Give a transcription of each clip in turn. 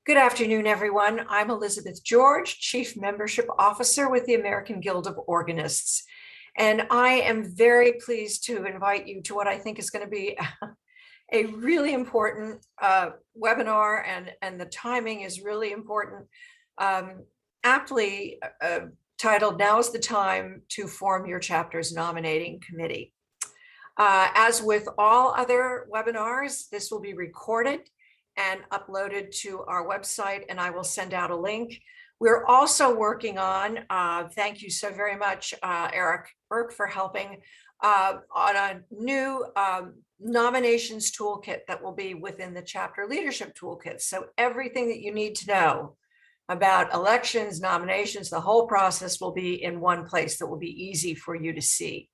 Good afternoon, everyone. I'm Elizabeth George, Chief Membership Officer with the American Guild of Organists. And I am very pleased to invite you to what I think is going to be a really important webinar, and the timing is really important. Aptly titled, "Now is the Time to Form Your Chapter's Nominating Committee." As with all other webinars, this will be recorded and uploaded to our website, and I will send out a link. We're also working on, thank you so very much, Eric Burke, for helping, on a new nominations toolkit that will be within the chapter leadership toolkit. So everything that you need to know about elections, nominations, the whole process will be in one place that will be easy for you to see.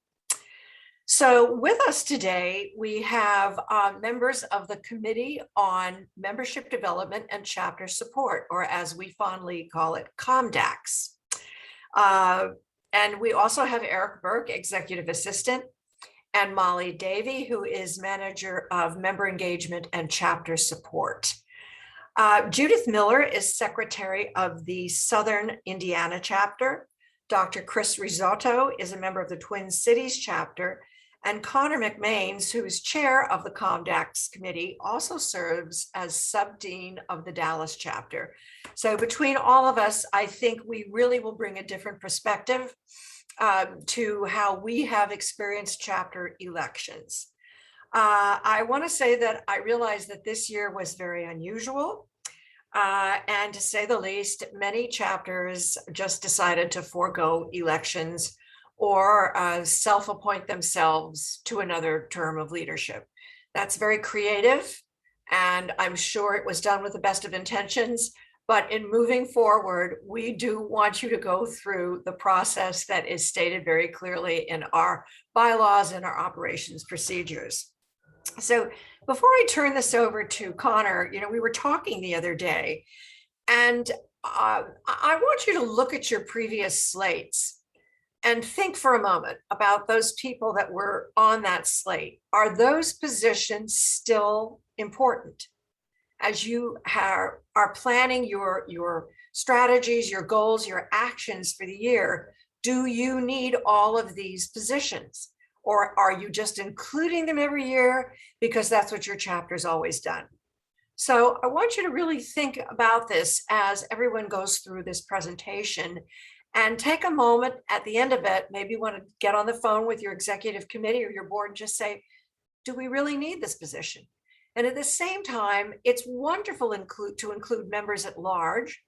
So with us today, we have members of the Committee on Membership Development and Chapter Support, or as we fondly call it, COMDAX. And we also have Eric Burke, Executive Assistant, and Molly Davey, who is Manager of Member Engagement and Chapter Support. Judith Miller is Secretary of the Southern Indiana Chapter. Dr. Chris Risotto is a member of the Twin Cities Chapter. And Connor McMains, who is chair of the COMDAX committee, also serves as sub-dean of the Dallas chapter. So between all of us, I think we really will bring a different perspective to how we have experienced chapter elections. I want to say that I realize that this year was very unusual. And to say the least, many chapters just decided to forego elections or self-appoint themselves to another term of leadership. That's very creative, and I'm sure it was done with the best of intentions, but in moving forward, we do want you to go through the process that is stated very clearly in our bylaws and our operations procedures. So before I turn this over to Connor, we were talking the other day, and I want you to look at your previous slates and think for a moment about those people that were on that slate. Are those positions still important? As you are planning your strategies, your goals, your actions for the year, do you need all of these positions? Or are you just including them every year because that's what your chapter's always done? So I want you to really think about this as everyone goes through this presentation, and take a moment at the end of it. Maybe you want to get on the phone with your executive committee or your board and just say, do we really need this position? And at the same time, it's wonderful to include members at large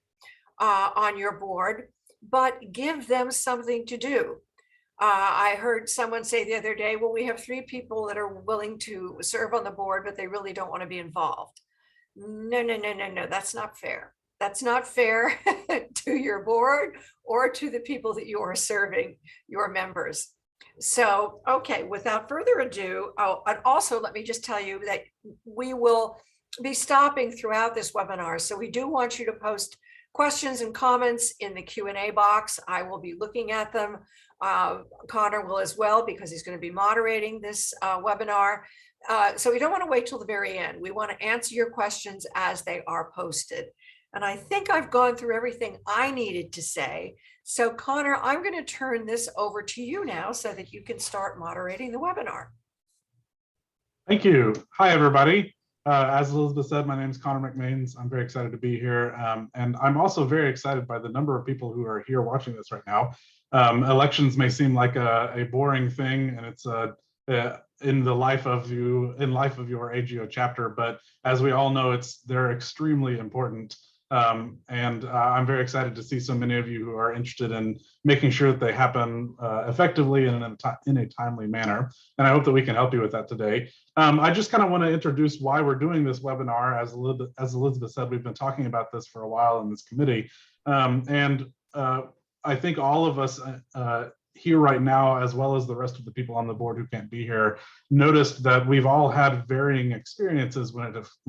on your board, but give them something to do. I heard someone say the other day, well, we have 3 people that are willing to serve on the board, but they really don't want to be involved. No, that's not fair. That's not fair to your board or to the people that you are serving, your members. So, okay, without further ado, and also let me just tell you that we will be stopping throughout this webinar. So we do want you to post questions and comments in the Q&A box. I will be looking at them. Connor will as well, because he's going to be moderating this webinar. So we don't want to wait till the very end. We want to answer your questions as they are posted. And I think I've gone through everything I needed to say. So Connor, I'm going to turn this over to you now so that you can start moderating the webinar. Thank you. Hi, everybody. As Elizabeth said, my name is Connor McMains. I'm very excited to be here. And I'm also very excited by the number of people who are here watching this right now. Elections may seem like a boring thing, and it's in the life of your AGO chapter, but as we all know, they're extremely important. And I'm very excited to see so many of you who are interested in making sure that they happen effectively and in a timely manner. And I hope that we can help you with that today. I just kind of want to introduce why we're doing this webinar. As Elizabeth said, we've been talking about this for a while in this committee. I think all of us here right now, as well as the rest of the people on the board who can't be here, noticed that we've all had varying experiences when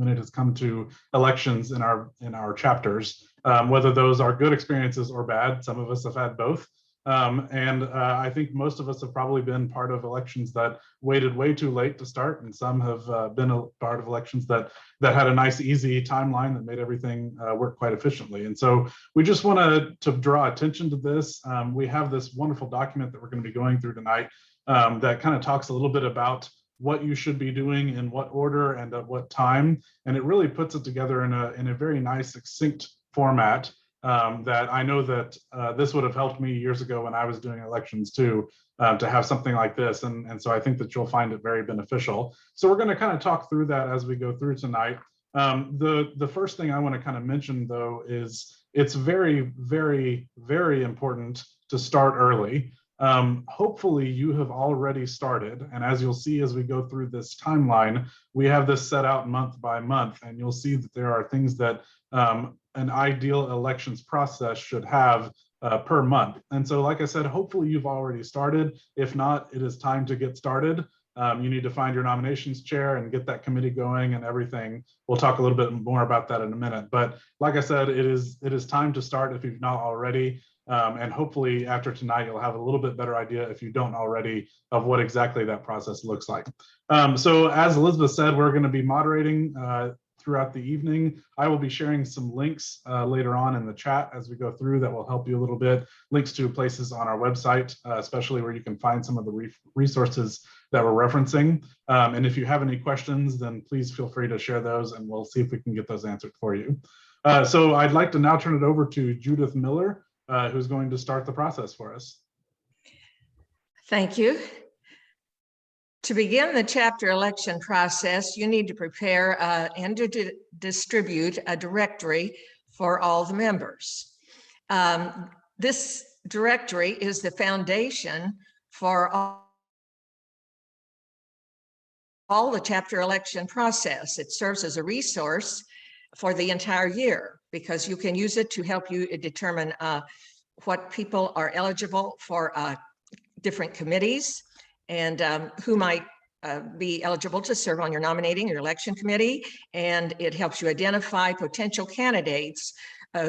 it has come to elections in our chapters, whether those are good experiences or bad. Some of us have had both. I think most of us have probably been part of elections that waited way too late to start, and some have been a part of elections that had a nice, easy timeline that made everything work quite efficiently. And so we just want to draw attention to this. We have this wonderful document that we're going to be going through tonight that kind of talks a little bit about what you should be doing in what order and at what time, and it really puts it together in a very nice, succinct format. That I know that this would have helped me years ago when I was doing elections too, to have something like this. And so I think that you'll find it very beneficial. So we're going to kind of talk through that as we go through tonight. The first thing I want to kind of mention, though, is it's very, very, very important to start early. Hopefully you have already started. And as you'll see as we go through this timeline, we have this set out month by month, and you'll see that there are things that an ideal elections process should have per month. And so, like I said, hopefully you've already started. If not, it is time to get started. You need to find your nominations chair and get that committee going and everything. We'll talk a little bit more about that in a minute. But like I said, it is time to start if you've not already. And hopefully after tonight, you'll have a little bit better idea, if you don't already, of what exactly that process looks like. So as Elizabeth said, we're going to be moderating throughout the evening. I will be sharing some links later on in the chat as we go through that will help you a little bit. Links to places on our website, especially where you can find some of the resources that we're referencing. And if you have any questions, then please feel free to share those, and we'll see if we can get those answered for you. So I'd like to now turn it over to Judith Miller, who's going to start the process for us. Thank you. To begin the chapter election process, you need to prepare and to distribute a directory for all the members. This directory is the foundation for all the chapter election process. It serves as a resource for the entire year because you can use it to help you determine what people are eligible for different committees, and who might be eligible to serve on your nominating or election committee. And it helps you identify potential candidates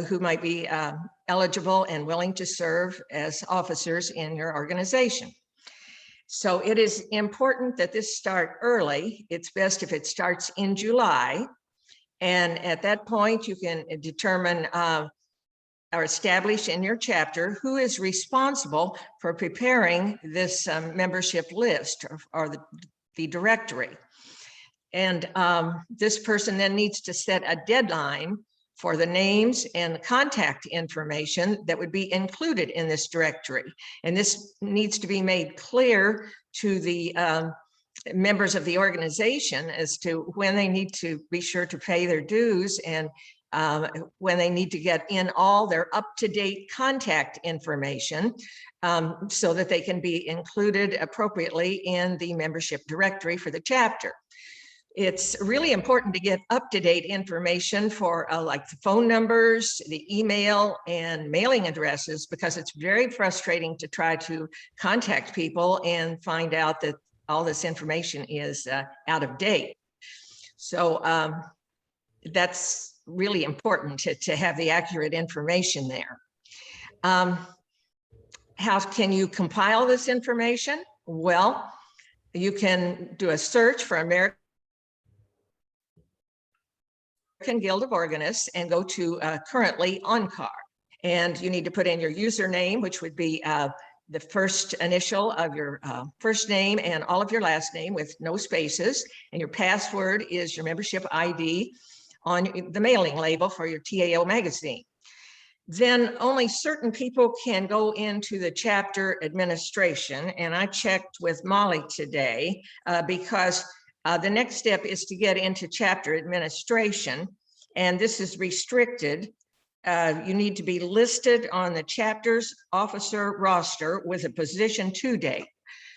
who might be eligible and willing to serve as officers in your organization. So it is important that this start early. It's best if it starts in July. And at that point, you can determine or establish in your chapter who is responsible for preparing this membership list or the directory. And this person then needs to set a deadline for the names and contact information that would be included in this directory. And this needs to be made clear to the members of the organization as to when they need to be sure to pay their dues, and when they need to get in all their up-to-date contact information so that they can be included appropriately in the membership directory for the chapter. It's really important to get up-to-date information for like the phone numbers, the email, and mailing addresses, because it's very frustrating to try to contact people and find out that all this information is out of date. So that's really important to have the accurate information there. How can you compile this information? Well, you can do a search for American Guild of Organists and go to currently ONCAR. And you need to put in your username, which would be the first initial of your first name and all of your last name with no spaces. And your password is your membership ID on the mailing label for your TAO magazine. Then only certain people can go into the chapter administration. And I checked with Molly today because the next step is to get into chapter administration. And this is restricted. You need to be listed on the chapter's officer roster with a position 2 date.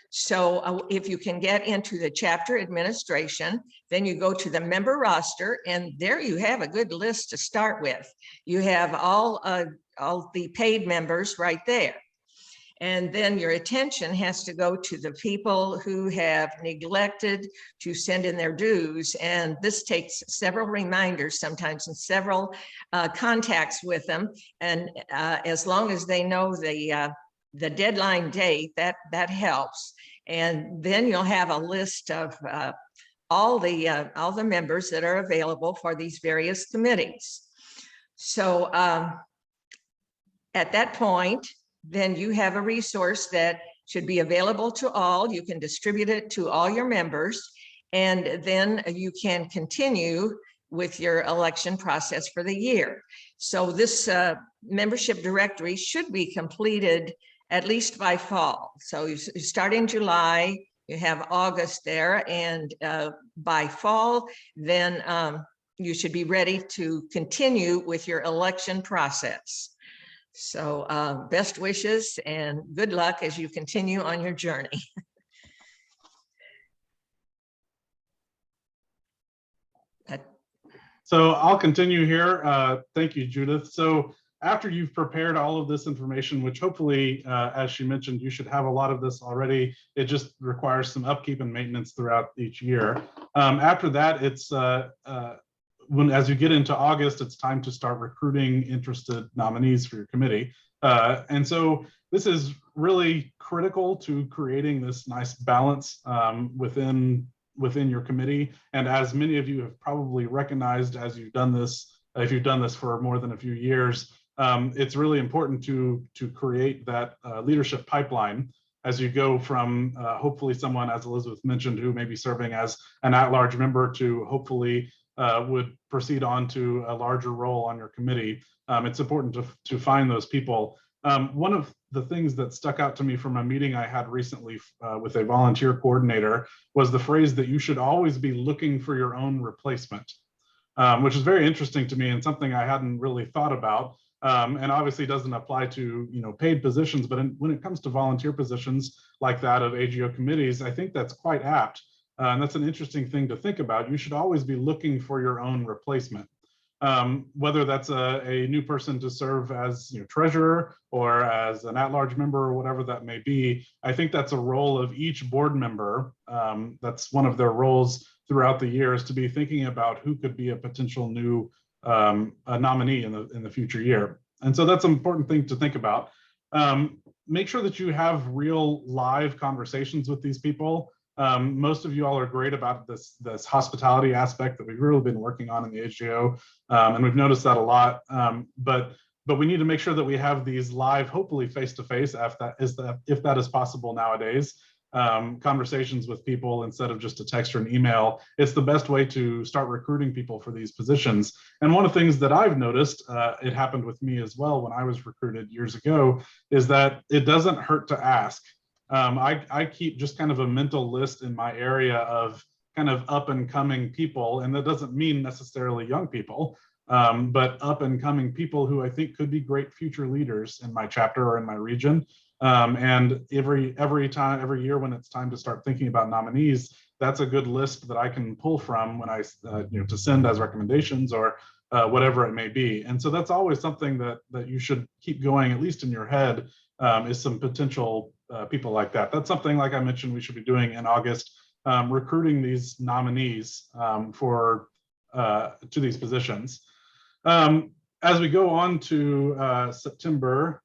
So if you can get into the chapter administration, then you go to the member roster, and there you have a good list to start with. You have all the paid members right there. And then your attention has to go to the people who have neglected to send in their dues. And this takes several reminders sometimes and several contacts with them. And as long as they know the the deadline date, that helps. And then you'll have a list of all the members that are available for these various committees. So at that point, then you have a resource that should be available to all. You can distribute it to all your members, and then you can continue with your election process for the year. So this membership directory should be completed at least by fall. So you start in July, you have August there, and by fall, then you should be ready to continue with your election process. So best wishes and good luck as you continue on your journey. So I'll continue here. Thank you, Judith. So after you've prepared all of this information, which hopefully, as she mentioned, you should have a lot of this already. It just requires some upkeep and maintenance throughout each year. After that, it's as you get into August, it's time to start recruiting interested nominees for your committee. And so this is really critical to creating this nice balance within your committee. And as many of you have probably recognized as you've done this, if you've done this for more than a few years, it's really important to create that leadership pipeline as you go from hopefully someone, as Elizabeth mentioned, who may be serving as an at-large member to hopefully would proceed on to a larger role on your committee. It's important to find those people. One of the things that stuck out to me from a meeting I had recently with a volunteer coordinator was the phrase that you should always be looking for your own replacement, which is very interesting to me and something I hadn't really thought about. And obviously doesn't apply to paid positions, but when it comes to volunteer positions like that of AGO committees, I think that's quite apt. And that's an interesting thing to think about. You should always be looking for your own replacement. Whether that's a new person to serve as treasurer or as an at-large member or whatever that may be, I think that's a role of each board member. That's one of their roles throughout the year, is to be thinking about who could be a potential new a nominee in the future year. And so that's an important thing to think about. Make sure that you have real live conversations with these people. Most of you all are great about this hospitality aspect that we've really been working on in the AGO, and we've noticed that a lot. But we need to make sure that we have these live, hopefully face-to-face, if that is possible nowadays, conversations with people instead of just a text or an email. It's the best way to start recruiting people for these positions. And one of the things that I've noticed, it happened with me as well when I was recruited years ago, is that it doesn't hurt to ask. I keep just kind of a mental list in my area of kind of up and coming people, and that doesn't mean necessarily young people, but up and coming people who I think could be great future leaders in my chapter or in my region. And every year when it's time to start thinking about nominees, that's a good list that I can pull from when I to send as recommendations or whatever it may be. And so that's always something that you should keep going, at least in your head, is some potential people like that. That's something, like I mentioned, we should be doing in August, recruiting these nominees to these positions. As we go on to September,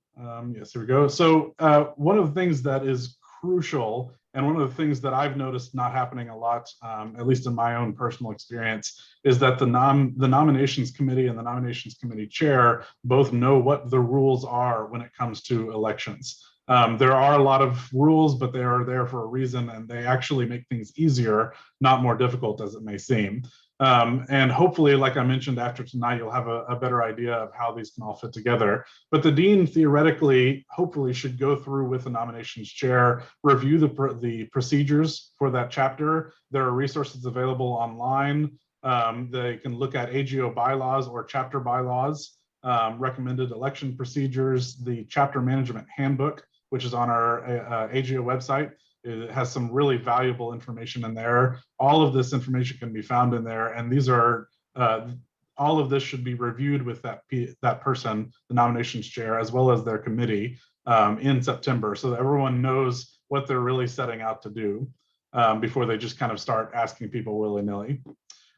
yes, here we go. So one of the things that is crucial, and one of the things that I've noticed not happening a lot, at least in my own personal experience, is that the nominations committee and the nominations committee chair both know what the rules are when it comes to elections. There are a lot of rules, but they are there for a reason, and they actually make things easier, not more difficult as it may seem. And hopefully, like I mentioned, after tonight, you'll have a better idea of how these can all fit together. But the dean theoretically, hopefully, should go through with the nominations chair, review the procedures for that chapter. There are resources available online. They can look at AGO bylaws or chapter bylaws, recommended election procedures, the chapter management handbook, which is on our AGO website. It has some really valuable information in there. All of this information can be found in there, and these are all of this should be reviewed with that person, the nominations chair, as well as their committee in September, so that everyone knows what they're really setting out to do before they just kind of start asking people willy-nilly.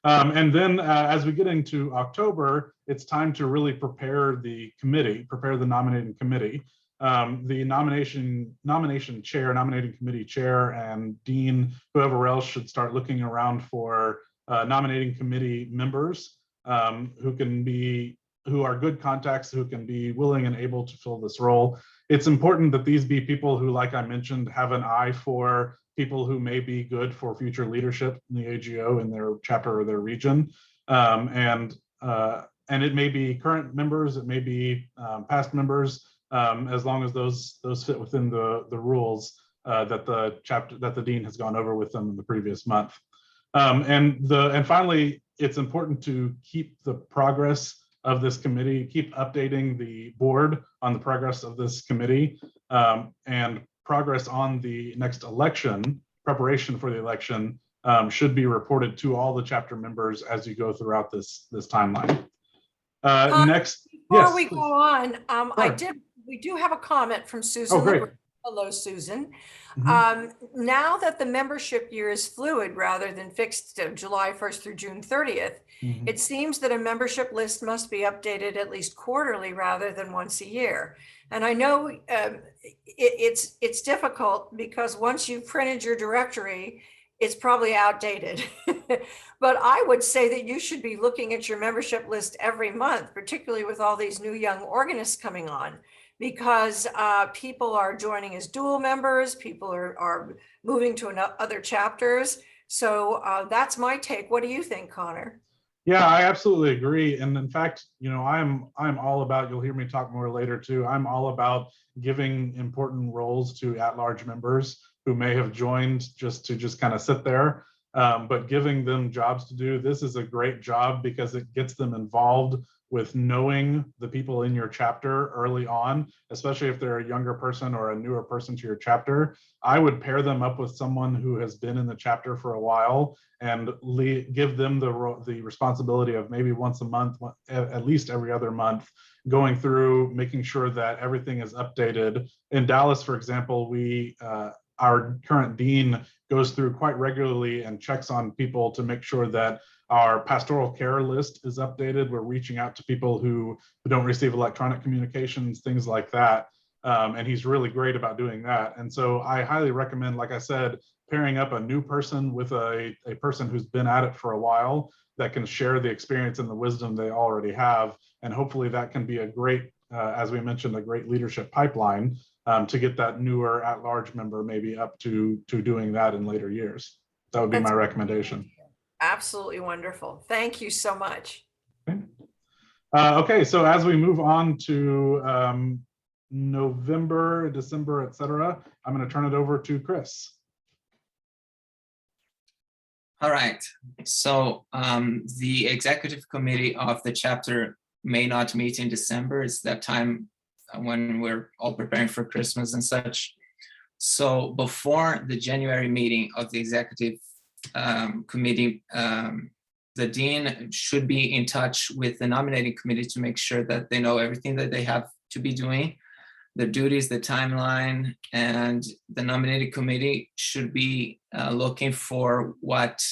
And then as we get into October, it's time to really prepare the committee, prepare the nominating committee. The nomination chair, nominating committee chair, and dean, whoever else, should start looking around for nominating committee members who are good contacts, who can be willing and able to fill this role. It's important that these be people who, like I mentioned, have an eye for people who may be good for future leadership in the AGO in their chapter or their region. And it may be current members, it may be past members, as long as those fit within the rules that the dean has gone over with them in the previous month. And finally, it's important to keep the progress of this committee, keep updating the board on the progress of this committee, and progress on the next election, preparation for the election, should be reported to all the chapter members as you go throughout this timeline. Next, before yes, we please. go on, Sure. we do have a comment from Susan. Oh, great. Hello, Susan. Mhm. Now that the membership year is fluid rather than fixed to July 1st through June 30th, Mhm. it seems that a membership list must be updated at least quarterly rather than once a year. And I know it's difficult because once you've printed your directory, it's probably outdated. But I would say that you should be looking at your membership list every month, particularly with all these new young organists coming on, because people are joining as dual members, people are moving to other chapters. So that's my take. What do you think, Connor? Yeah, I absolutely agree. And in fact, I'm all about, you'll hear me talk more later too, I'm all about giving important roles to at-large members who may have joined just to kind of sit there, but giving them jobs to do. This is a great job because it gets them involved with knowing the people in your chapter early on, especially if they're a younger person or a newer person to your chapter. I would pair them up with someone who has been in the chapter for a while and give them the responsibility of maybe once a month, at least every other month, going through, making sure that everything is updated. In Dallas, for example, our current dean goes through quite regularly and checks on people to make sure that our pastoral care list is updated. We're reaching out to people who don't receive electronic communications, things like that. And he's really great about doing that. And so I highly recommend, like I said, pairing up a new person with a person who's been at it for a while that can share the experience and the wisdom they already have. And hopefully that can be a great, as we mentioned, a great leadership pipeline to get that newer at-large member maybe up to doing that in later years. That would be my recommendation. Absolutely wonderful. Thank you so much. Okay. Okay, so as we move on to November, December, etc., I'm going to turn it over to Chris. All right, so the executive committee of the chapter may not meet in December. It's that time when we're all preparing for Christmas and such. So before the January meeting of the executive committee, the dean should be in touch with the nominating committee to make sure that they know everything that they have to be doing, the duties, the timeline, and the nominating committee should be looking for what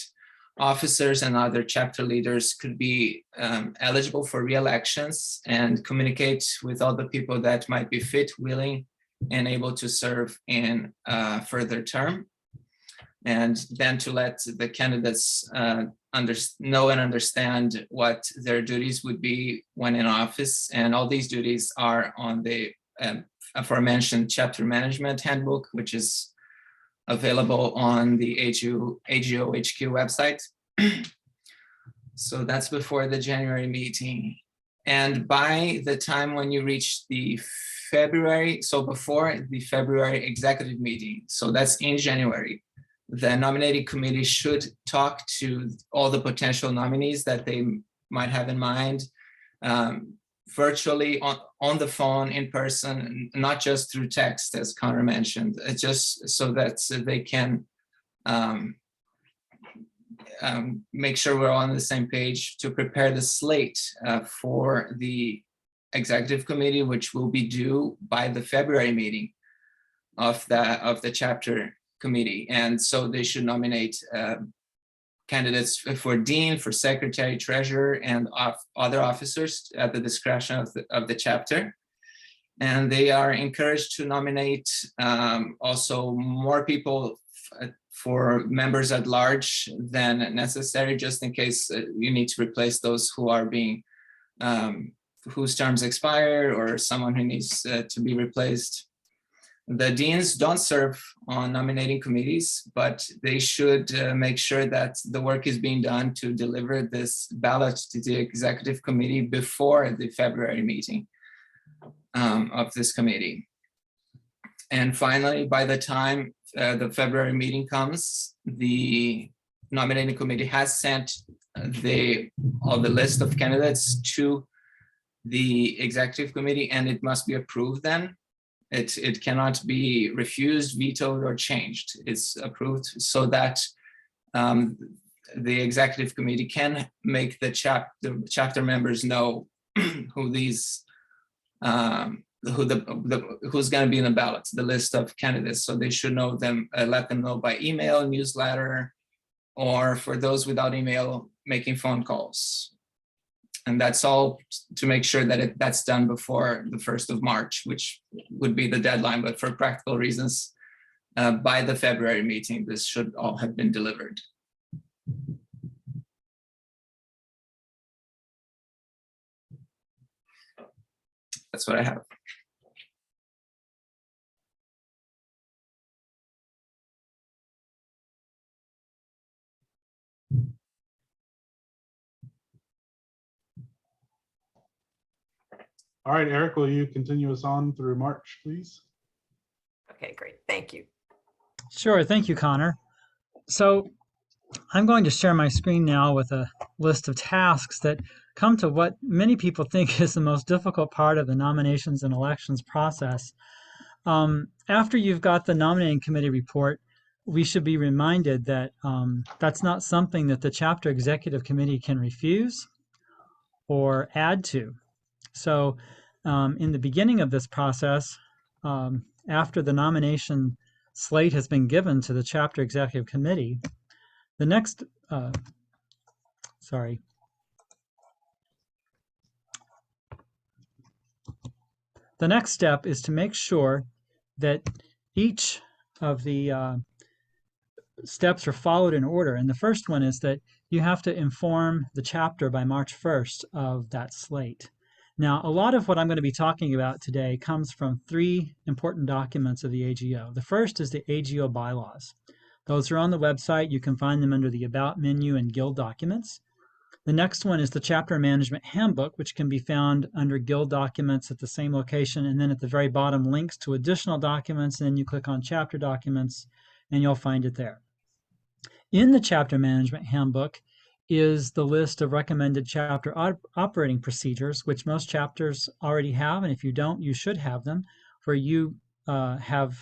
officers and other chapter leaders could be eligible for re-elections and communicate with other people that might be fit, willing, and able to serve in a further term. And then to let the candidates know and understand what their duties would be when in office. And all these duties are on the aforementioned chapter management handbook, which is available on the AGO HQ website. So that's before the January meeting. And by the time when you reach the February, so before the February executive meeting, so that's in January, the nominating committee should talk to all the potential nominees that they might have in mind, virtually, on the phone, in person, not just through text, as Connor mentioned, just so that they can make sure we're all on the same page to prepare the slate for the executive committee, which will be due by the February meeting of the chapter committee. And so they should nominate candidates for dean, for secretary, treasurer, and other officers at the discretion of the chapter. And they are encouraged to nominate also more people for members at large than necessary, just in case you need to replace those who are being, whose terms expire, or someone who needs to be replaced. The deans don't serve on nominating committees, but they should make sure that the work is being done to deliver this ballot to the executive committee before the February meeting of this committee. And finally, by the time the February meeting comes, the nominating committee has sent all the list of candidates to the executive committee, and it must be approved then. It cannot be refused, vetoed, or changed. It's approved so that the executive committee can make the chapter members know who these who's going to be in the ballots, the list of candidates. So they should know them, let them know by email, newsletter, or for those without email, making phone calls. And that's all to make sure that that's done before the 1st of March, which would be the deadline. But for practical reasons, by the February meeting, this should all have been delivered. That's what I have. All right, Eric, will you continue us on through March, please? Okay, great. Thank you. Sure. Thank you, Connor. So I'm going to share my screen now with a list of tasks that come to what many people think is the most difficult part of the nominations and elections process. After you've got the nominating committee report, we should be reminded that that's not something that the chapter executive committee can refuse or add to. So in the beginning of this process, after the nomination slate has been given to the chapter executive committee, the next, the next step is to make sure that each of the steps are followed in order. And the first one is that you have to inform the chapter by March 1st of that slate. Now, a lot of what I'm going to be talking about today comes from 3 important documents of the AGO. The first is the AGO bylaws. Those are on the website. You can find them under the About menu and Guild documents. The next one is the Chapter Management Handbook, which can be found under Guild documents at the same location. And then at the very bottom, links to additional documents. And then you click on Chapter Documents, and you'll find it there. In the Chapter Management Handbook is the list of recommended chapter operating procedures, which most chapters already have. And if you don't, you should have them, where you have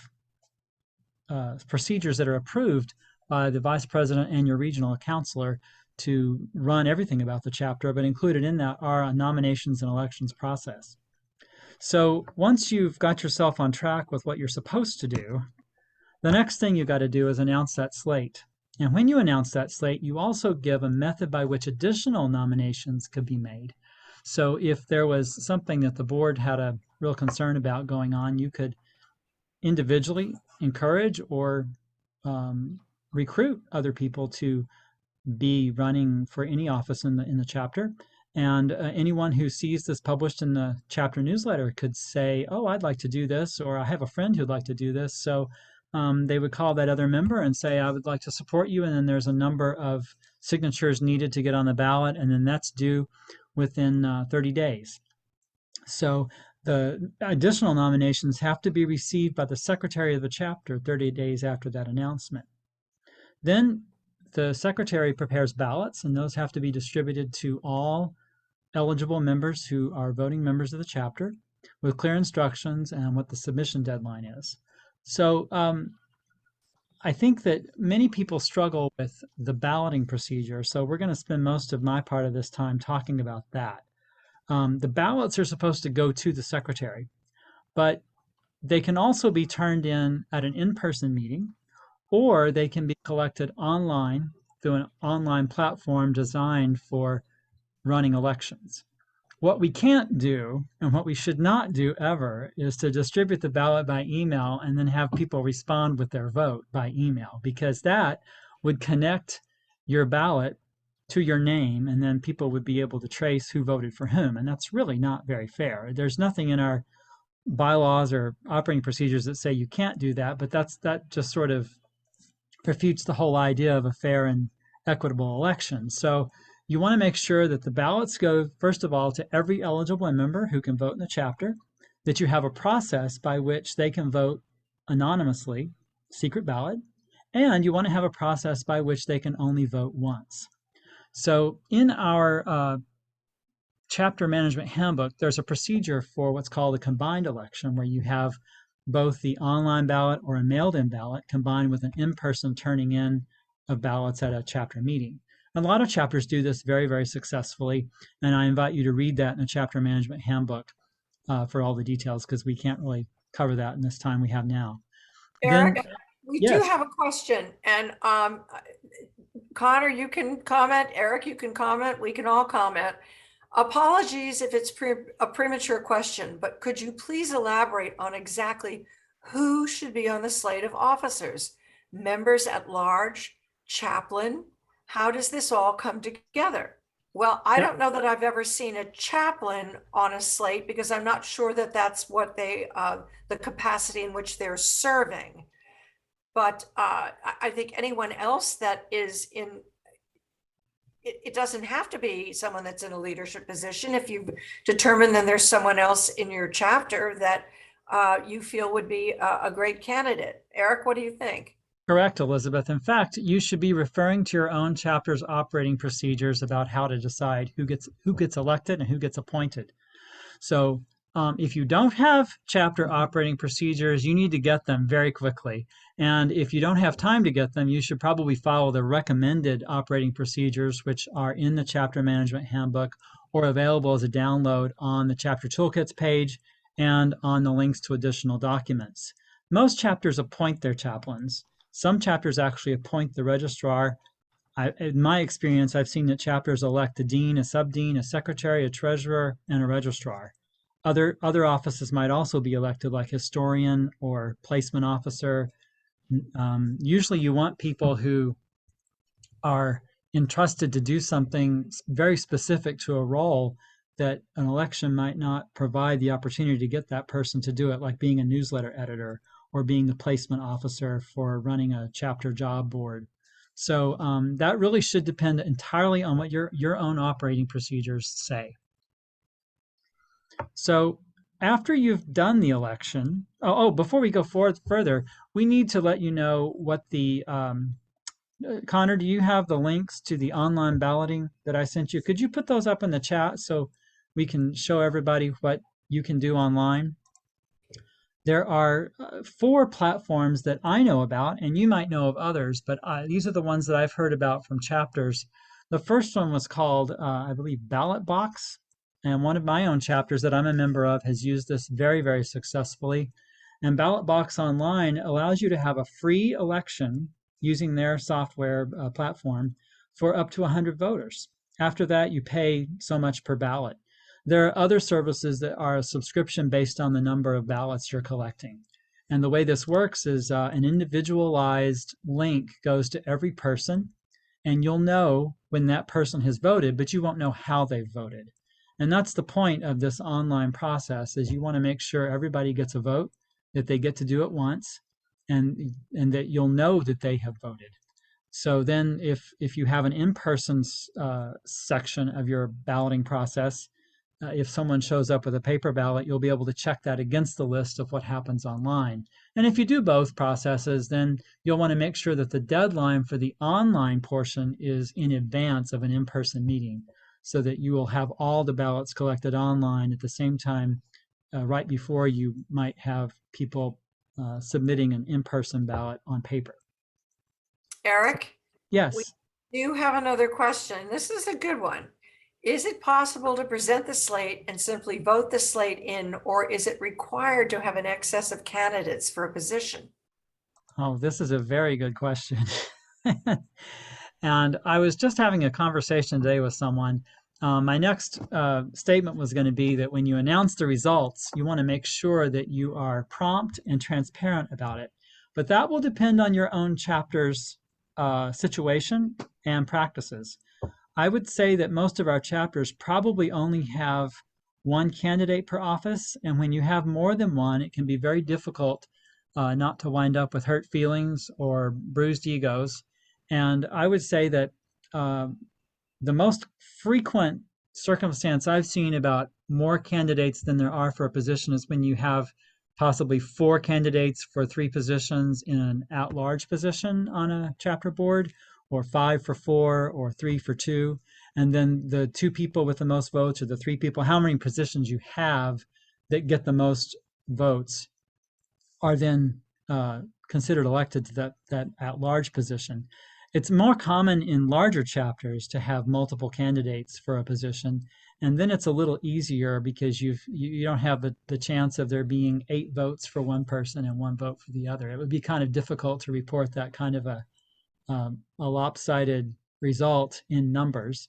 procedures that are approved by the vice president and your regional counselor to run everything about the chapter, but included in that are a nominations and elections process. So once you've got yourself on track with what you're supposed to do, the next thing you've got to do is announce that slate. And when you announce that slate, you also give a method by which additional nominations could be made. So if there was something that the board had a real concern about going on, you could individually encourage or recruit other people to be running for any office in the chapter. And anyone who sees this published in the chapter newsletter could say, oh, I'd like to do this, or I have a friend who'd like to do this. So they would call that other member and say, I would like to support you. And then there's a number of signatures needed to get on the ballot. And then that's due within 30 days. So the additional nominations have to be received by the secretary of the chapter 30 days after that announcement. Then the secretary prepares ballots, and those have to be distributed to all eligible members who are voting members of the chapter with clear instructions and what the submission deadline is. So I think that many people struggle with the balloting procedure. So we're going to spend most of my part of this time talking about that. The ballots are supposed to go to the secretary, but they can also be turned in at an in-person meeting, or they can be collected online through an online platform designed for running elections. What we can't do and what we should not do ever is to distribute the ballot by email and then have people respond with their vote by email, because that would connect your ballot to your name, and then people would be able to trace who voted for whom. And that's really not very fair. There's nothing in our bylaws or operating procedures that say you can't do that, but that just sort of refutes the whole idea of a fair and equitable election. So you want to make sure that the ballots go, first of all, to every eligible member who can vote in the chapter, that you have a process by which they can vote anonymously, secret ballot, and you want to have a process by which they can only vote once. So in our chapter management handbook, there's a procedure for what's called a combined election, where you have both the online ballot or a mailed-in ballot combined with an in-person turning in of ballots at a chapter meeting. A lot of chapters do this very, very successfully, and I invite you to read that in the chapter management handbook for all the details, because we can't really cover that in this time we have now. Eric, Then, we yes. do have a question, and Connor, you can comment. Eric, you can comment. We can all comment. Apologies if it's a premature question, but could you please elaborate on exactly who should be on the slate of officers? Members at large, chaplain? How does this all come together? Well, I don't know that I've ever seen a chaplain on a slate, because I'm not sure that that's what they, the capacity in which they're serving. But I think anyone else that is in, it doesn't have to be someone that's in a leadership position. If you determine that there's someone else in your chapter that you feel would be a great candidate. Eric, what do you think? Correct, Elizabeth. In fact, you should be referring to your own chapter's operating procedures about how to decide who gets elected and who gets appointed. So if you don't have chapter operating procedures, you need to get them very quickly. And if you don't have time to get them, you should probably follow the recommended operating procedures, which are in the chapter management handbook or available as a download on the chapter toolkits page and on the links to additional documents. Most chapters appoint their chaplains. Some chapters actually appoint the registrar. In my experience, I've seen that chapters elect a dean, a subdean, a secretary, a treasurer, and a registrar. Other offices might also be elected, like historian or placement officer. Usually you want people who are entrusted to do something very specific to a role that an election might not provide the opportunity to get that person to do it, like being a newsletter editor or being the placement officer for running a chapter job board. So that really should depend entirely on what your own operating procedures say. So after you've done the election, before we go further, we need to let you know what the, Connor, do you have the links to the online balloting that I sent you? Could you put those up in the chat so we can show everybody what you can do online? There are 4 platforms that I know about, and you might know of others, but these are the ones that I've heard about from chapters. The first one was called, I believe, Ballot Box, and one of my own chapters that I'm a member of has used this very, very successfully. And Ballot Box Online allows you to have a free election using their software platform for up to 100 voters. After that, you pay so much per ballot. There are other services that are a subscription based on the number of ballots you're collecting. And the way this works is an individualized link goes to every person, and you'll know when that person has voted, but you won't know how they've voted. And that's the point of this online process, is you want to make sure everybody gets a vote, that they get to do it once, and that you'll know that they have voted. So then if you have an in-person section of your balloting process, if someone shows up with a paper ballot, you'll be able to check that against the list of what happens online. And if you do both processes, then you'll want to make sure that the deadline for the online portion is in advance of an in-person meeting, so that you will have all the ballots collected online at the same time, right before you might have people submitting an in-person ballot on paper. Eric? Yes. We do have another question. This is a good one. Is it possible to present the slate and simply vote the slate in, or is it required to have an excess of candidates for a position? Oh, this is a very good question. And I was just having a conversation today with someone, My next statement was going to be that when you announce the results, you want to make sure that you are prompt and transparent about it. But that will depend on your own chapter's situation and practices. I would say that most of our chapters probably only have one candidate per office, and when you have more than one, it can be very difficult not to wind up with hurt feelings or bruised egos. And I would say that the most frequent circumstance I've seen about more candidates than there are for a position is when you have possibly 4 candidates for 3 positions in an at-large position on a chapter board, or 5 for 4, or 3 for 2. And then the 2 people with the most votes, or the 3 people, how many positions you have that get the most votes, are then considered elected to that at-large position. It's more common in larger chapters to have multiple candidates for a position, and then it's a little easier because you don't have the chance of there being 8 votes for one person and 1 vote for the other. It would be kind of difficult to report that kind of a lopsided result in numbers.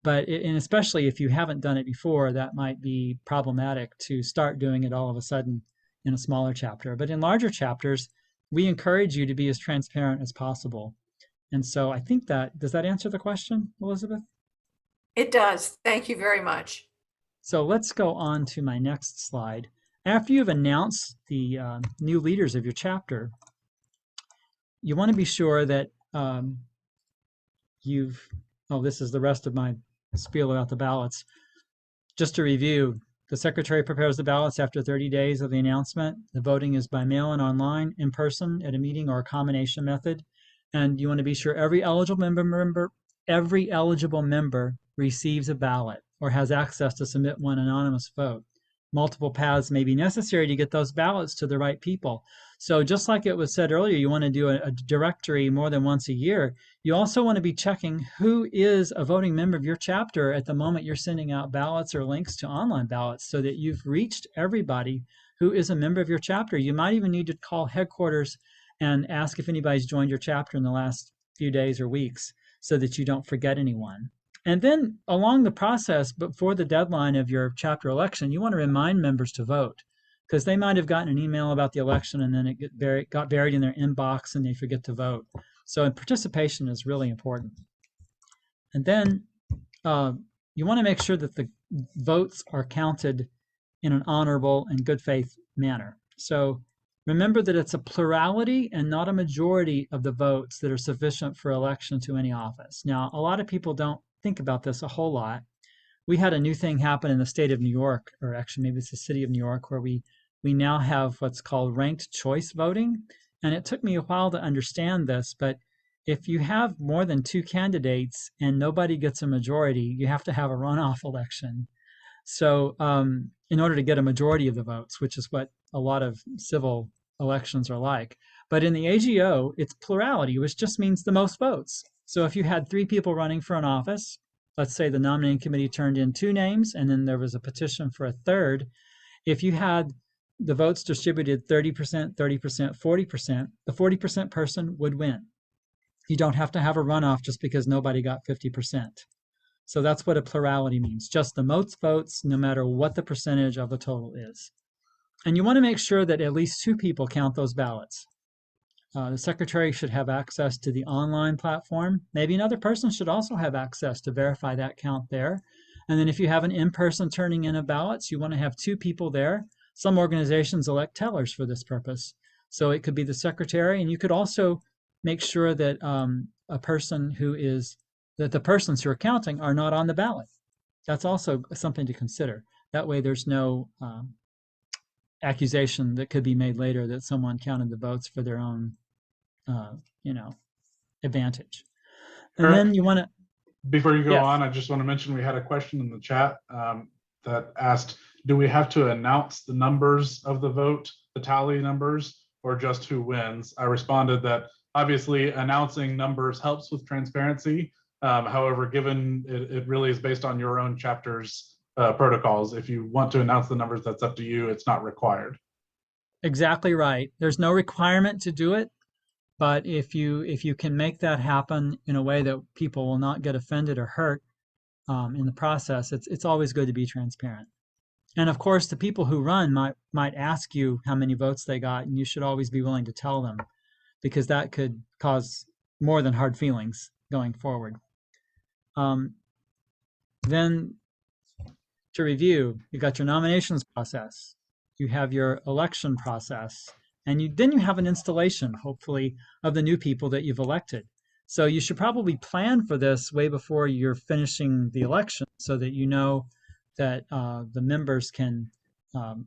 But and especially if you haven't done it before, that might be problematic to start doing it all of a sudden in a smaller chapter. But in larger chapters, we encourage you to be as transparent as possible. And so I think does that answer the question, Elizabeth? It does. Thank you very much. So let's go on to my next slide. After you've announced the new leaders of your chapter, you want to be sure that this is the rest of my spiel about the ballots. Just to review, the secretary prepares the ballots after 30 days of the announcement. The voting is by mail and online, in person, at a meeting, or a combination method. And you want to be sure every eligible member receives a ballot or has access to submit one anonymous vote. Multiple paths may be necessary to get those ballots to the right people. So just like it was said earlier, you want to do a directory more than once a year. You also want to be checking who is a voting member of your chapter at the moment you're sending out ballots or links to online ballots, so that you've reached everybody who is a member of your chapter. You might even need to call headquarters and ask if anybody's joined your chapter in the last few days or weeks, so that you don't forget anyone. And then along the process, before the deadline of your chapter election, you want to remind members to vote, because they might have gotten an email about the election and then it got buried in their inbox and they forget to vote. So participation is really important. And then you want to make sure that the votes are counted in an honorable and good faith manner. So remember that it's a plurality and not a majority of the votes that are sufficient for election to any office. Now, a lot of people don't think about this a whole lot. We had a new thing happen in the state of New York, or actually maybe it's the city of New York, where we now have what's called ranked choice voting. And it took me a while to understand this, but if you have more than 2 candidates and nobody gets a majority, you have to have a runoff election. So in order to get a majority of the votes, which is what a lot of civil elections are like. But in the AGO, it's plurality, which just means the most votes. So if you had 3 people running for an office, let's say the nominating committee turned in 2 names, and then there was a petition for a third. If you had the votes distributed 30%, 30%, 40%, the 40% person would win. You don't have to have a runoff just because nobody got 50%. So that's what a plurality means, just the most votes, no matter what the percentage of the total is. And you want to make sure that at least 2 people count those ballots. The secretary should have access to the online platform. Maybe another person should also have access to verify that count there. And then if you have an in-person turning in of ballots, you want to have 2 people there. Some organizations elect tellers for this purpose. So it could be the secretary, and you could also make sure that the persons who are counting are not on the ballot. That's also something to consider. That way there's no accusation that could be made later that someone counted the votes for their own advantage. And then you want to, before you go yes. on, I just want to mention we had a question in the chat that asked, do we have to announce the numbers of the vote, the tally numbers, or just who wins? I responded that obviously announcing numbers helps with transparency. However, given it really is based on your own chapter's protocols, if you want to announce the numbers, that's up to you. It's not required. Exactly right. There's no requirement to do it. But if you can make that happen in a way that people will not get offended or hurt, in the process, it's always good to be transparent. And of course, the people who run might ask you how many votes they got, and you should always be willing to tell them, because that could cause more than hard feelings going forward. Then to review, you got your nominations process, you have your election process, and then you have an installation, hopefully, of the new people that you've elected. So you should probably plan for this way before you're finishing the election, so that you know that the members can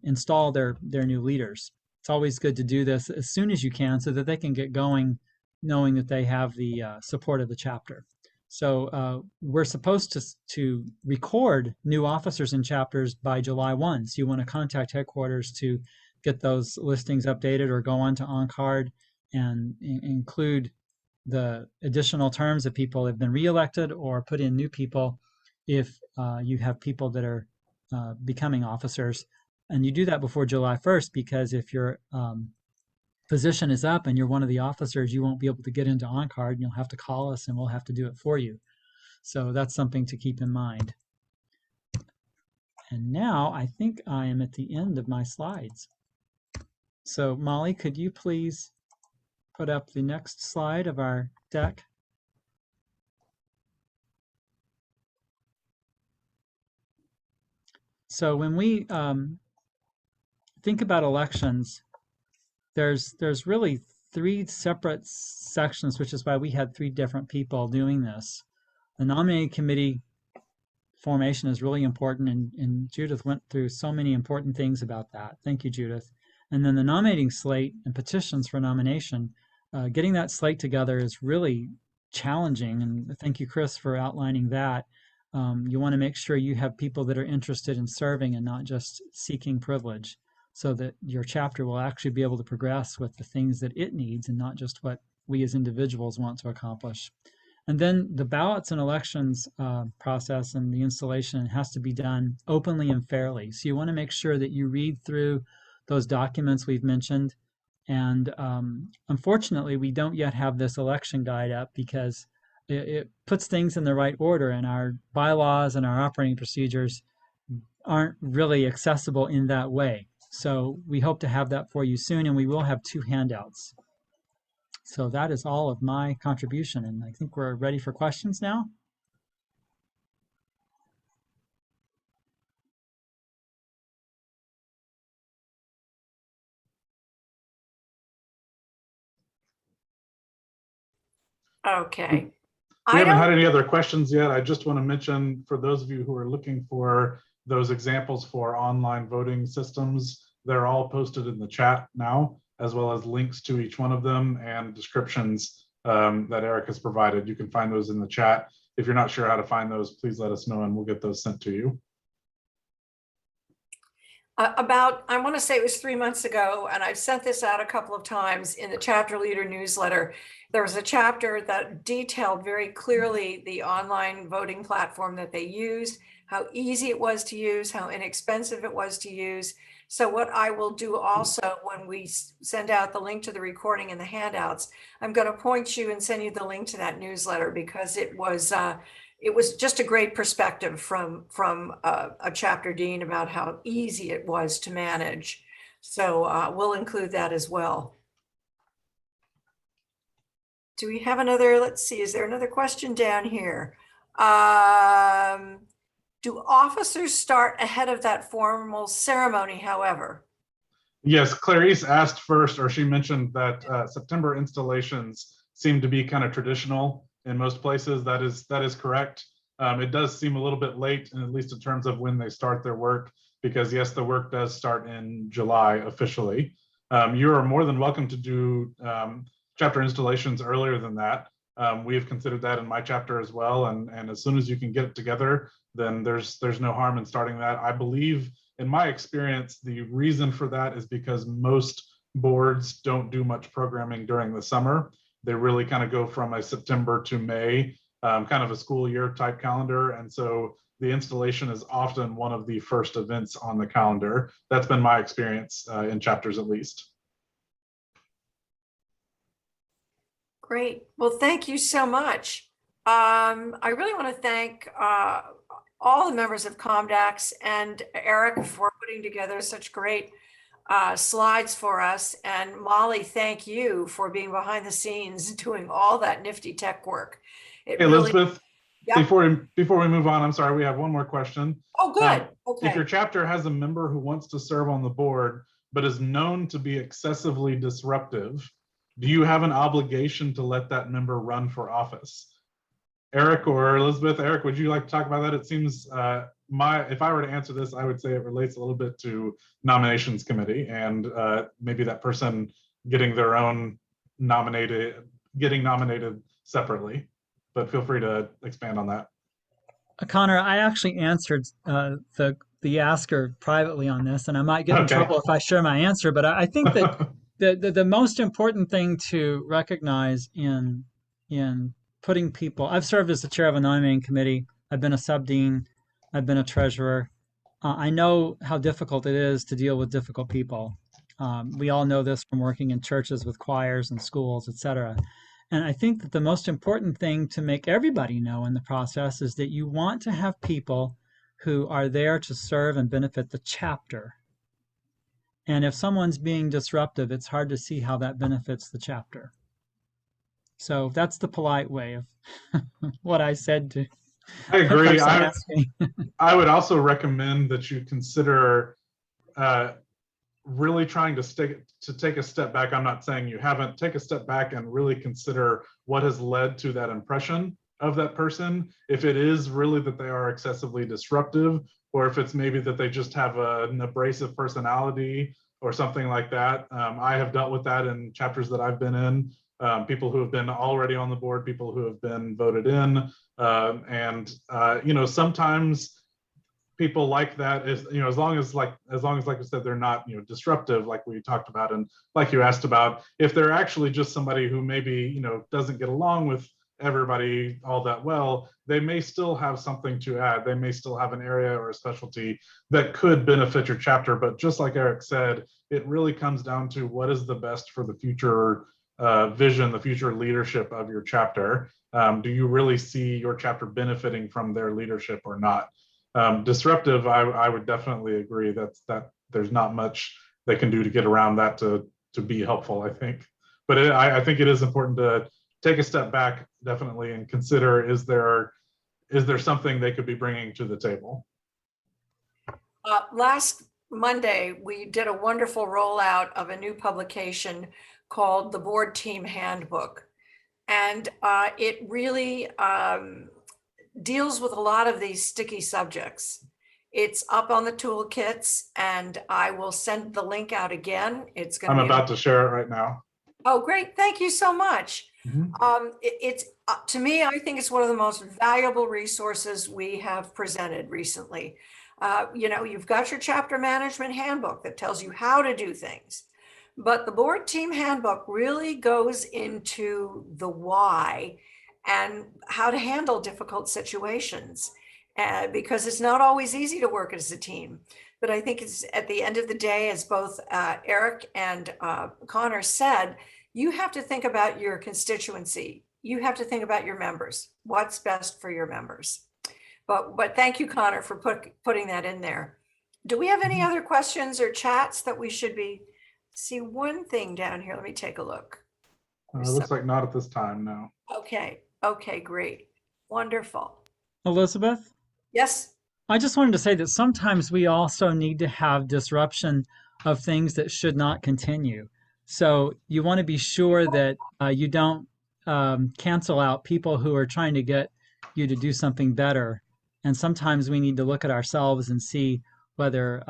install their new leaders. It's always good to do this as soon as you can, so that they can get going, knowing that they have the support of the chapter. So we're supposed to record new officers in chapters by July 1. So you want to contact headquarters to get those listings updated, or go on to OnCard and include the additional terms of people that have been reelected, or put in new people if you have people that are becoming officers. And you do that before July 1st, because if your position is up and you're one of the officers, you won't be able to get into OnCard, and you'll have to call us and we'll have to do it for you. So that's something to keep in mind. And now I think I am at the end of my slides. So Molly, could you please put up the next slide of our deck? So when we think about elections, there's really three separate sections, which is why we had three different people doing this. The nominating committee formation is really important, and Judith went through so many important things about that. Thank you, Judith. And then the nominating slate and petitions for nomination, getting that slate together is really challenging, and thank you, Chris, for outlining that. You want to make sure you have people that are interested in serving and not just seeking privilege, so that your chapter will actually be able to progress with the things that it needs, and not just what we as individuals want to accomplish. And then the ballots and elections process and the installation has to be done openly and fairly. So you want to make sure that you read through those documents we've mentioned. And unfortunately, we don't yet have this election guide up, because it puts things in the right order, and our bylaws and our operating procedures aren't really accessible in that way. So we hope to have that for you soon, and we will have 2 handouts. So that is all of my contribution, and I think we're ready for questions now. Okay. We haven't had any other questions yet. I just want to mention, for those of you who are looking for those examples for online voting systems, they're all posted in the chat now, as well as links to each one of them and descriptions that Eric has provided. You can find those in the chat. If you're not sure how to find those, please let us know and we'll get those sent to you. I want to say it was 3 months ago, and I've sent this out a couple of times in the chapter leader newsletter. There was a chapter that detailed very clearly the online voting platform that they used, how easy it was to use, how inexpensive it was to use. So what I will do also, when we send out the link to the recording and the handouts, I'm going to point you and send you the link to that newsletter, because it was just a great perspective from a chapter dean about how easy it was to manage. So we'll include that as well. Do we have another? Let's see, is there another question down here? Do officers start ahead of that formal ceremony, however? Yes, Clarice asked first, or she mentioned that September installations seem to be kind of traditional in most places. That is correct. It does seem a little bit late, at least in terms of when they start their work, because yes, the work does start in July officially. You are more than welcome to do chapter installations earlier than that. We have considered that in my chapter as well, and as soon as you can get it together, then there's no harm in starting that. I believe, in my experience, the reason for that is because most boards don't do much programming during the summer. They really kind of go from a September to May, kind of a school year type calendar. And so the installation is often one of the first events on the calendar. That's been my experience in chapters, at least. Great. Well, thank you so much. I really want to thank all the members of Comdax and Eric for putting together such great slides for us. And Molly, thank you for being behind the scenes doing all that nifty tech work. It Hey, really, Elizabeth, Yep. before we move on, I'm sorry, we have one more question. Oh, good. If your Okay. chapter has a member who wants to serve on the board, but is known to be excessively disruptive, do you have an obligation to let that member run for office? Eric or Elizabeth, Eric, would you like to talk about that? It seems if I were to answer this, I would say it relates a little bit to nominations committee and maybe that person getting their own getting nominated separately, but feel free to expand on that. Connor, I actually answered the asker privately on this, and I might get in Okay. trouble if I share my answer. But I think that the most important thing to recognize in putting people, I've served as the chair of a nominating committee. I've been a sub-dean. I've been a treasurer. I know how difficult it is to deal with difficult people. We all know this from working in churches with choirs and schools, etc. And I think that the most important thing to make everybody know in the process is that you want to have people who are there to serve and benefit the chapter. And if someone's being disruptive, it's hard to see how that benefits the chapter. So that's the polite way of what I said to I agree. asking. I would also recommend that you consider really trying to take a step back. I'm not saying you haven't. Take a step back and really consider what has led to that impression of that person. If it is really that they are excessively disruptive, or if it's maybe that they just have an abrasive personality or something like that. I have dealt with that in chapters that I've been in. People who have been already on the board, people who have been voted in, sometimes people like that is, as long as like I said, they're not disruptive, like we talked about, and like you asked about. If they're actually just somebody who maybe doesn't get along with everybody all that well, they may still have something to add. They may still have an area or a specialty that could benefit your chapter. But just like Eric said, it really comes down to what is the best for the future vision, the future leadership of your chapter. Do you really see your chapter benefiting from their leadership or not? Disruptive, I would definitely agree that there's not much they can do to get around that to be helpful, I think. But I think it is important to take a step back, definitely, and consider, is there something they could be bringing to the table? Last Monday, we did a wonderful rollout of a new publication called the Board Team Handbook. And it really deals with a lot of these sticky subjects. It's up on the toolkits, and I will send the link out again. It's going to I'm about to share it right now. Oh, great. Thank you so much. Mm-hmm. It's to me, I think it's one of the most valuable resources we have presented recently. You've got your chapter management handbook that tells you how to do things, but the board team handbook really goes into the why and how to handle difficult situations, because it's not always easy to work as a team. But I think it's at the end of the day, as both Eric and Connor said, you have to think about your constituency. You have to think about your members. What's best for your members? But thank you, Connor, for putting that in there. Do we have any other questions or chats that we should be? See one thing down here. Let me take a look. It looks like not at this time, no. Okay, great. Wonderful. Elizabeth? Yes. I just wanted to say that sometimes we also need to have disruption of things that should not continue. So you want to be sure that you don't cancel out people who are trying to get you to do something better. And sometimes we need to look at ourselves and see whether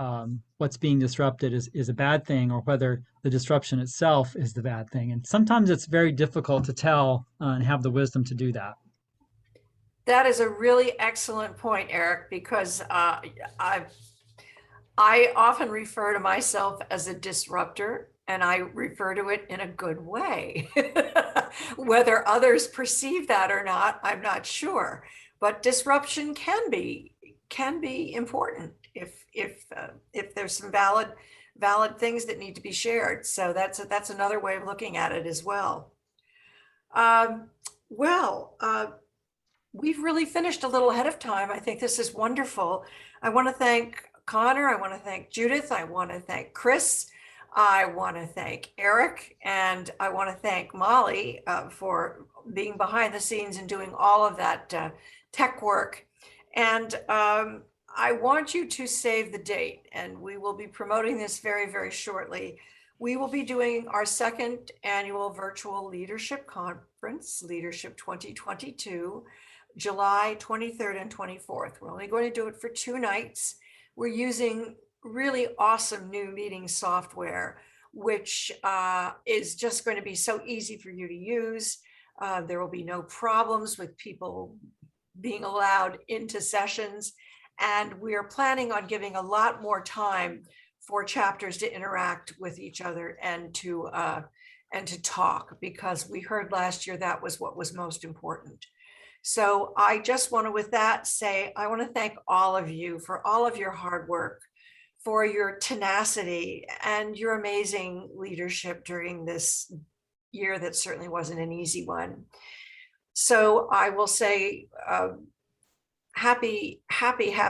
what's being disrupted is a bad thing, or whether the disruption itself is the bad thing. And sometimes it's very difficult to tell and have the wisdom to do that. That is a really excellent point, Eric, because I often refer to myself as a disruptor, and I refer to it in a good way. Whether others perceive that or not, I'm not sure. But disruption can be important if there's some valid things that need to be shared. So that's another way of looking at it as well. we've really finished a little ahead of time. I think this is wonderful. I want to thank Connor. I want to thank Judith. I want to thank Chris. I want to thank Eric, and I want to thank Molly for being behind the scenes and doing all of that tech work. And I want you to save the date, and we will be promoting this very, very shortly. We will be doing our second annual virtual leadership conference, Leadership 2022, July 23rd and 24th. We're only going to do it for 2 nights. We're using really awesome new meeting software, which is just going to be so easy for you to use. There will be no problems with people being allowed into sessions. And we are planning on giving a lot more time for chapters to interact with each other and to talk, because we heard last year that was what was most important. So I just want to, with that, say I want to thank all of you for all of your hard work, for your tenacity and your amazing leadership during this year that certainly wasn't an easy one. So I will say happy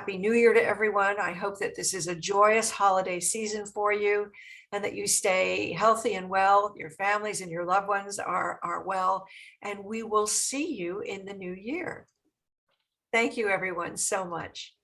New Year to everyone. I hope that this is a joyous holiday season for you and that you stay healthy and well, your families and your loved ones are well, and we will see you in the new year. Thank you everyone so much.